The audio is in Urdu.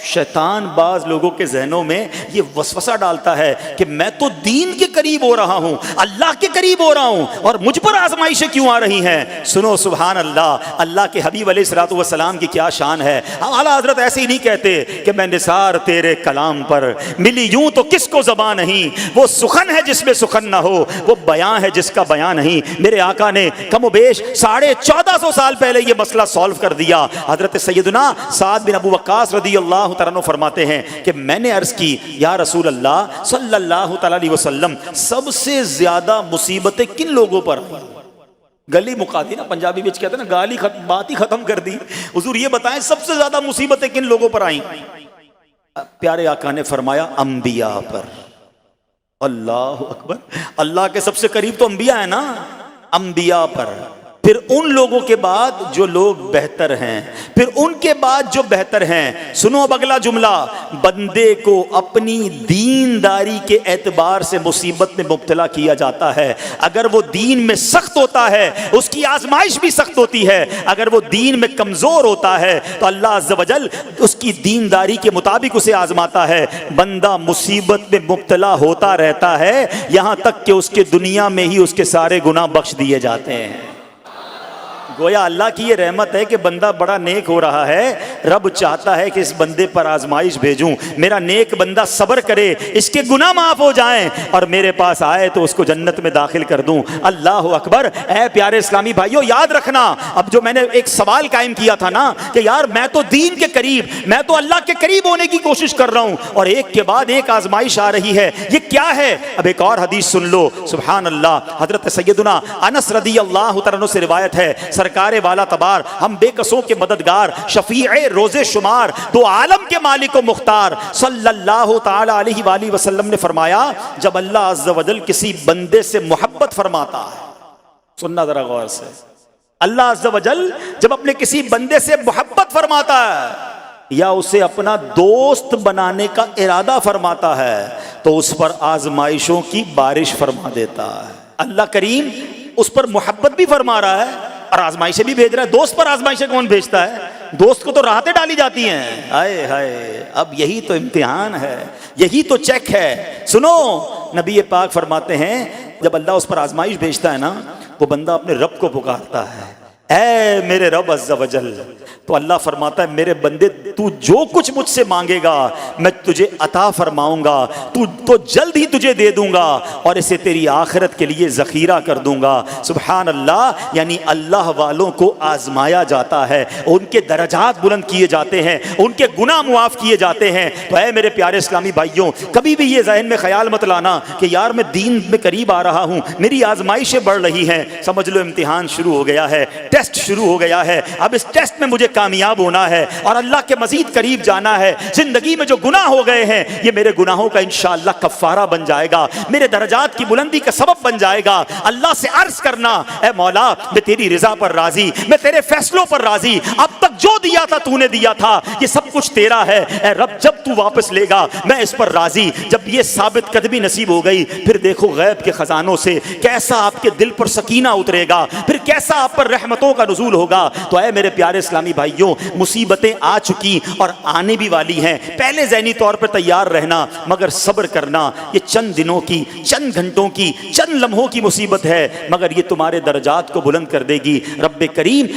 شیطان بعض لوگوں کے ذہنوں میں یہ وسوسہ ڈالتا ہے کہ میں تو دین کے قریب ہو رہا ہوں، اللہ کے قریب ہو رہا ہوں، اور مجھ پر آزمائشیں کیوں آ رہی ہیں؟ سنو سبحان اللہ، اللہ کے حبیب علیہ الصلوۃ والسلام کی کیا شان ہے۔ اعلیٰ حضرت ایسے ہی نہیں کہتے کہ میں نثار تیرے کلام پر، ملی یوں تو کس کو زبان نہیں، وہ سخن ہے جس میں سخن نہ ہو، وہ بیان ہے جس کا بیان نہیں۔ میرے آقا نے کم و بیش 1450 سال پہلے یہ مسئلہ سالو کر دیا۔ حضرت سیدنا سعد بن ابو وقاص رضی اللہ تعالیٰ عنہ فرماتے ہیں کہ میں نے عرض کی یا رسول اللہ صلی اللہ تعالیٰ علیہ وسلم، سب سے زیادہ مصیبتیں کن لوگوں پر آئیں؟ گلی مکا دی نا، پنجابی بچ کہتے ہیں نا، گالی بات ہی ختم کر دی۔ حضور یہ بتائیں سب سے زیادہ مصیبتیں کن لوگوں پر آئیں؟ پیارے آقا نے فرمایا انبیاء پر۔ اللہ اکبر، اللہ کے سب سے قریب تو انبیاء ہیں نا، انبیاء پر، پھر ان لوگوں کے بعد جو لوگ بہتر ہیں، پھر ان کے بعد جو بہتر ہیں۔ سنو اب اگلا جملہ، بندے کو اپنی دینداری کے اعتبار سے مصیبت میں مبتلا کیا جاتا ہے۔ اگر وہ دین میں سخت ہوتا ہے اس کی آزمائش بھی سخت ہوتی ہے، اگر وہ دین میں کمزور ہوتا ہے تو اللہ عز و جل اس کی دینداری کے مطابق اسے آزماتا ہے۔ بندہ مصیبت میں مبتلا ہوتا رہتا ہے یہاں تک کہ اس کے دنیا میں ہی اس کے سارے گناہ بخش دیے جاتے ہیں۔ گویا اللہ کی یہ رحمت ہے کہ بندہ بڑا نیک ہو رہا ہے، رب چاہتا ہے کہ اس بندے پر آزمائش بھیجوں، میرا نیک بندہ صبر کرے، اس کے گناہ معاف ہو جائیں اور میرے پاس آئے تو اس کو جنت میں داخل کر دوں۔ اللہ اکبر۔ اے پیارے اسلامی بھائیوں، یاد رکھنا، اب جو میں نے ایک سوال قائم کیا تھا نا کہ یار میں تو دین کے قریب، میں تو اللہ کے قریب ہونے کی کوشش کر رہا ہوں اور ایک کے بعد ایک آزمائش آ رہی ہے، یہ کیا ہے؟ اب ایک اور حدیث سن لو، سبحان اللہ۔ حضرت سیدنا انس رضی اللہ تعالیٰ عنہ سے روایت ہے، سرکار والا تبار، ہم بے کسوں کے مددگار، شفیع روز شمار، دو عالم کے مالک و مختار، صلی اللہ تعالی علیہ وآلہ وسلم نے فرمایا، جب اللہ عز و جل کسی بندے سے محبت فرماتا ہے، سننا ذرا غور سے، اللہ عز و جل جب اپنے کسی بندے سے محبت فرماتا ہے یا اسے اپنا دوست بنانے کا ارادہ فرماتا ہے تو اس پر آزمائشوں کی بارش فرما دیتا ہے۔ اللہ کریم اس پر محبت بھی فرما رہا ہے اور آزمائشیں بھی بھیج رہا ہے۔ دوست پر آزمائشیں کون بھیجتا ہے؟ دوست کو تو راحتیں ڈالی جاتی ہیں۔ ہائے ہائے، اب یہی تو امتحان ہے، یہی تو چیک ہے۔ سنو، نبی پاک فرماتے ہیں جب اللہ اس پر آزمائش بھیجتا ہے نا، وہ بندہ اپنے رب کو پکارتا ہے، اے میرے رب عز و جل، تو اللہ فرماتا ہے میرے بندے تو جو کچھ مجھ سے مانگے گا میں تجھے عطا فرماؤں گا، تو جلد ہی تجھے دے دوں گا اور اسے تیری آخرت کے لیے ذخیرہ کر دوں گا۔ سبحان اللہ۔ یعنی اللہ والوں کو آزمایا جاتا ہے، ان کے درجات بلند کیے جاتے ہیں، ان کے گناہ معاف کیے جاتے ہیں۔ تو اے میرے پیارے اسلامی بھائیوں، کبھی بھی یہ ذہن میں خیال مت لانا کہ یار میں دین میں قریب آ رہا ہوں، میری آزمائشیں بڑھ رہی ہیں۔ سمجھ لو امتحان شروع ہو گیا ہے، ٹیسٹ شروع ہو گیا ہے، اب اس ٹیسٹ میں مجھے کامیاب ہونا ہے اور اللہ کے مزید قریب جانا ہے۔ زندگی میں جو گناہ ہو گئے ہیں یہ میرے گناہوں کا انشاءاللہ کفارہ بن جائے گا، میرے درجات کی بلندی کا سبب بن جائے گا۔ اللہ سے عرض کرنا، اے مولا میں تیری رضا پر راضی، میں تیرے فیصلوں پر راضی، اب تک جو دیا تھا تو نے دیا تھا، یہ سب کچھ تیرا ہے۔ اے رب جب تو واپس لے گا میں اس پر راضی۔ جب یہ ثابت قدمی نصیب ہو گئی پھر دیکھو غیب کے خزانوں سے کیسا آپ کے دل پر سکینہ اترے گا، پھر کیسا آپ پر رحمتوں کا نزول ہوگا۔ تو اے میرے پیارے اسلامی بھائیوں، مصیبتیں آ چکی اور آنے بھی والی ہیں، پہلے ذہنی طور پر تیار رہنا، مگر صبر کرنا۔ یہ چند دنوں کی، چند گھنٹوں کی، چند لمحوں کی مصیبت ہے، مگر یہ تمہارے درجات کو بلند کر دے گی۔ رب کریم